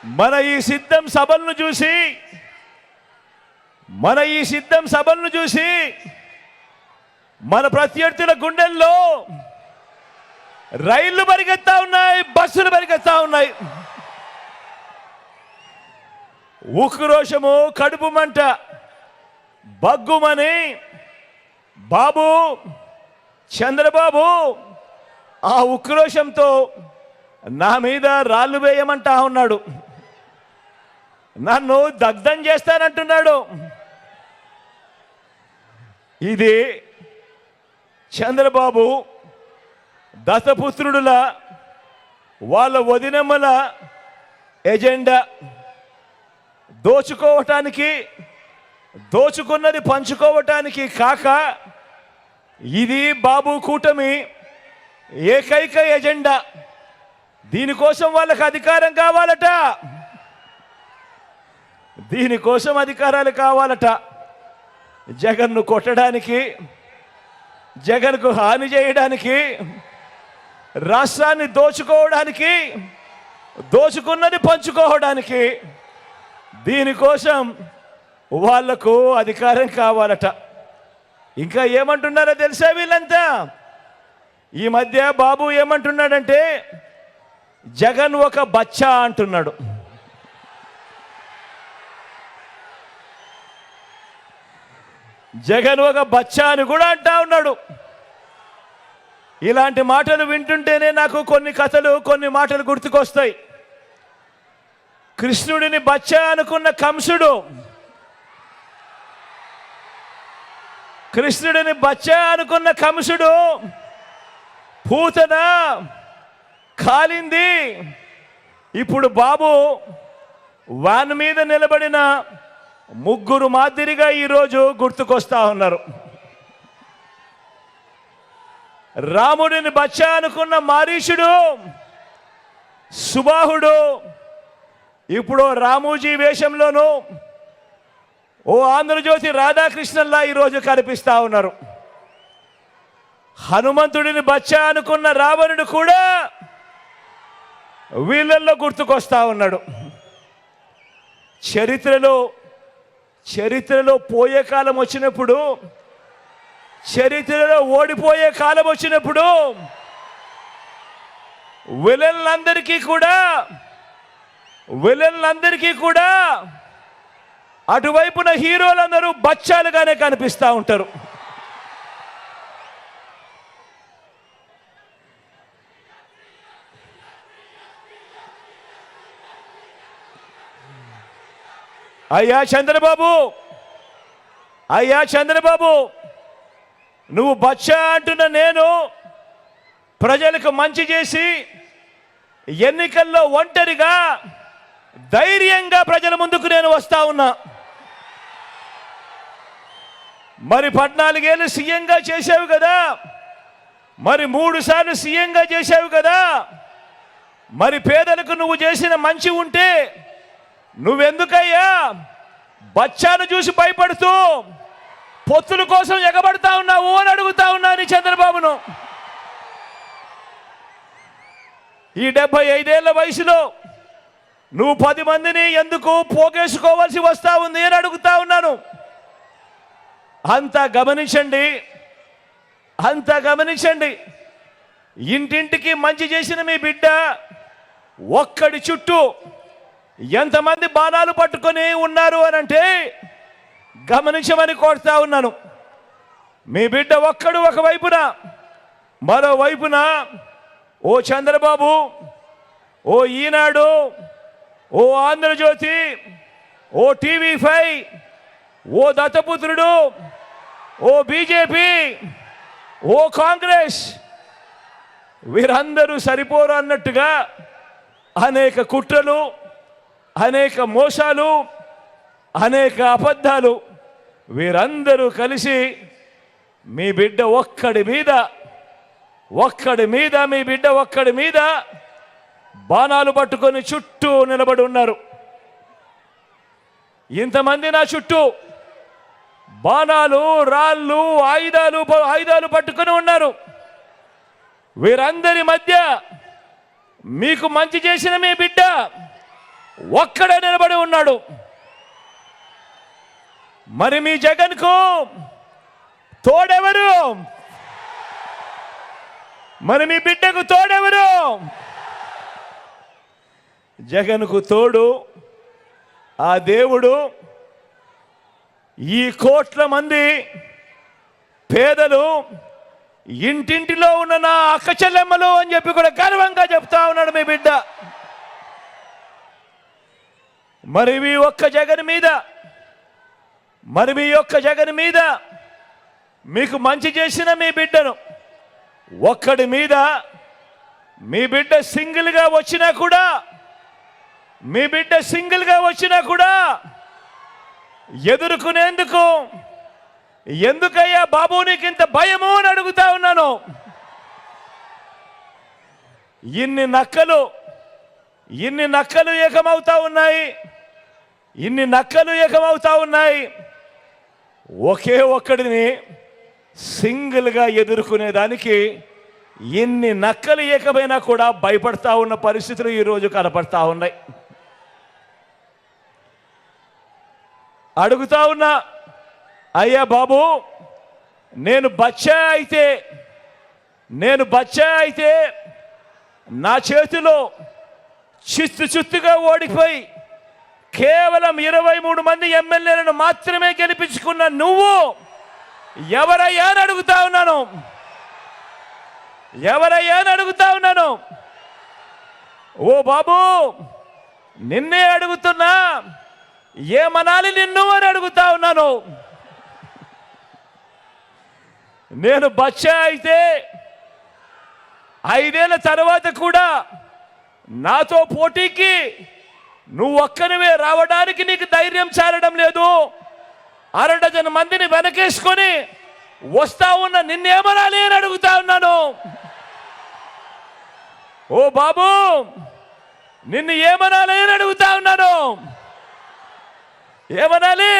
మన ఈ సిద్ధం సభలను చూసి మన ప్రత్యర్థుల గుండెల్లో రైళ్లు పరిగెత్తా ఉన్నాయి, బస్సులు పరిగెత్తా ఉన్నాయి. ఉక్రోషము, కడుపు మంట బగ్గుమని బాబు చంద్రబాబు ఆ ఉక్రోషంతో నా మీద రాళ్ళు వేయమంటా ఉన్నాడు, నన్ను దగ్ధం చేస్తానంటున్నాడు. ఇది చంద్రబాబు దత్తపుత్రుడుల వాళ్ళ వదినమ్మల ఎజెండా. దోచుకోవటానికి, దోచుకున్నది పంచుకోవటానికి కాక ఇది బాబు కూటమి ఏకైక ఎజెండా. దీనికోసం వాళ్ళకి అధికారం కావాలట, దీనికోసం అధికారాలు కావాలట. జగన్ను కొట్టడానికి, జగన్కు హాని చేయడానికి, రాష్ట్రాన్ని దోచుకోవడానికి, దోచుకున్నది పంచుకోవడానికి, దీనికోసం వాళ్లకు అధికారం కావాలట. ఇంకా ఏమంటున్నారో తెలుసా వీళ్ళంతా? ఈ మధ్య బాబు ఏమంటున్నాడంటే జగన్ ఒక బచ్చా అంటున్నాడు. జగన్ ఒక బచ్చా అని కూడా అంటా ఉన్నాడు. ఇలాంటి మాటలు వింటుంటేనే నాకు కొన్ని కథలు, కొన్ని మాటలు గుర్తుకొస్తాయి. కృష్ణుడిని బచ్చా అనుకున్న కంసుడు, కృష్ణుడిని బచ్చా అనుకున్న కంసుడు పూతన కాలింది. ఇప్పుడు బాబు వాన్ మీద నిలబడిన ముగ్గురు మాదిరిగా ఈరోజు గుర్తుకొస్తా ఉన్నారు. రాముడిని బచ్చా అనుకున్న మారీషుడు, సుబాహుడు ఇప్పుడు రామూజీ వేషంలోనూ ఓ ఆంధ్రజ్యోతి రాధాకృష్ణన్లా ఈరోజు కనిపిస్తా ఉన్నారు. హనుమంతుడిని బచ్చా అనుకున్న రావణుడు కూడా వీళ్ళల్లో గుర్తుకొస్తా ఉన్నాడు. చరిత్రలో పోయే కాలం వచ్చినప్పుడు, చరిత్రలో ఓడిపోయే కాలం వచ్చినప్పుడు విలన్లందరికీ కూడా అటువైపున హీరోలందరూ బచ్చాలుగానే కనిపిస్తూ ఉంటారు. అయ్యా చంద్రబాబు, నువ్వు బచ్చా అంటున్న నేను ప్రజలకు మంచి చేసి ఎన్నికల్లో ఒంటరిగా ధైర్యంగా ప్రజల ముందుకు నేను వస్తా ఉన్నా. మరి 14 ఏళ్ళు సీఎంగా చేశావు కదా, మరి 3 సార్లు సీఎంగా చేశావు కదా, మరి పేదలకు నువ్వు చేసిన మంచి ఉంటే నువ్వెందుకయ్యా బచ్చాను చూసి భయపడుతూ పొత్తుల కోసం ఎగబడతా ఉన్నావు అని అడుగుతా ఉన్నాను చంద్రబాబును. ఈ 75 ఏళ్ల వయసులో నువ్వు 10 మందిని ఎందుకు పోగేసుకోవాల్సి వస్తా ఉంది అని అడుగుతా ఉన్నాను. అంతా గమనించండి. ఇంటింటికి మంచి చేసిన మీ బిడ్డ ఒక్కడి చుట్టూ ఎంతమంది బాణాలు పట్టుకొని ఉన్నారు అని అంటే గమనించమని కోరుతా ఉన్నాను. మీ బిడ్డ ఒక్కడు ఒకవైపున, మరోవైపున ఓ చంద్రబాబు, ఓ ఈనాడు, ఓ ఆంధ్రజ్యోతి, ఓ టీవీ5, ఓ దత్తపుత్రుడు, ఓ బీజేపీ, ఓ కాంగ్రెస్, వీరందరూ సరిపోరు అన్నట్టుగా అనేక కుట్రలు, అనేక మోసాలు, అనేక అబద్ధాలు, వీరందరూ కలిసి మీ బిడ్డ ఒక్కడి మీద బాణాలు పట్టుకొని చుట్టూ నిలబడి ఉన్నారు. ఇంతమంది నా చుట్టూ బాణాలు, రాళ్ళు, ఆయుధాలు పట్టుకొని ఉన్నారు. వీరందరి మధ్య మీకు మంచి చేసిన మీ బిడ్డ ఒక్కడే నిలబడి ఉన్నాడు. మరి మీ జగన్కు తోడెవరు? మరి మీ బిడ్డకు తోడెవరు? జగన్కు తోడు ఆ దేవుడు ఈ కోట్ల మంది పేదలు, ఇంటింటిలో ఉన్న నా అక్క చెల్లెమ్మలు అని చెప్పి కూడా గర్వంగా చెప్తా ఉన్నాడు మీ బిడ్డ. మరి మీ ఒక్క జగన్ మీద మీకు మంచి చేసిన మీ బిడ్డను ఒక్కడి మీద మీ బిడ్డ సింగిల్గా వచ్చినా కూడా ఎదుర్కొనేందుకు ఎందుకయ్యా బాబు నీకింత భయము అని అడుగుతా ఉన్నాను. ఇన్ని నక్కలు ఏకమవుతా ఉన్నాయి. ఒకే ఒక్కడిని సింగిల్గా ఎదుర్కొనేదానికి ఇన్ని నక్కలు ఏకమైనా కూడా భయపడతా ఉన్న పరిస్థితులు ఈరోజు కనపడతా ఉన్నాయి. అడుగుతా ఉన్నా, అయ్యా బాబు నేను బచ్చా అయితే నా చేతిలో చిత్తుగా ఓడిపోయి కేవలం 23 మంది ఎమ్మెల్యేలను మాత్రమే గెలిపించుకున్న నువ్వు ఎవరయ్యా అని అడుగుతా ఉన్నాను. ఓ బాబు నిన్నే అడుగుతున్నా, ఏమనాలి నిన్ను అని అడుగుతా ఉన్నాను. నేను బచ్చా అయితే 5 ఏళ్ల తర్వాత కూడా నాతో పోటీకి నువ్వు ఒక్కనివే రావడానికి నీకు ధైర్యం చాలడం లేదు. 6 డజన్ మందిని వెనకేసుకొని వస్తా ఉన్న నిన్నేమనాలి అని అడుగుతా ఉన్నాను. ఓ బాబు నిన్ను ఏమనాలి అని అడుగుతా ఉన్నాను. ఏమనాలి?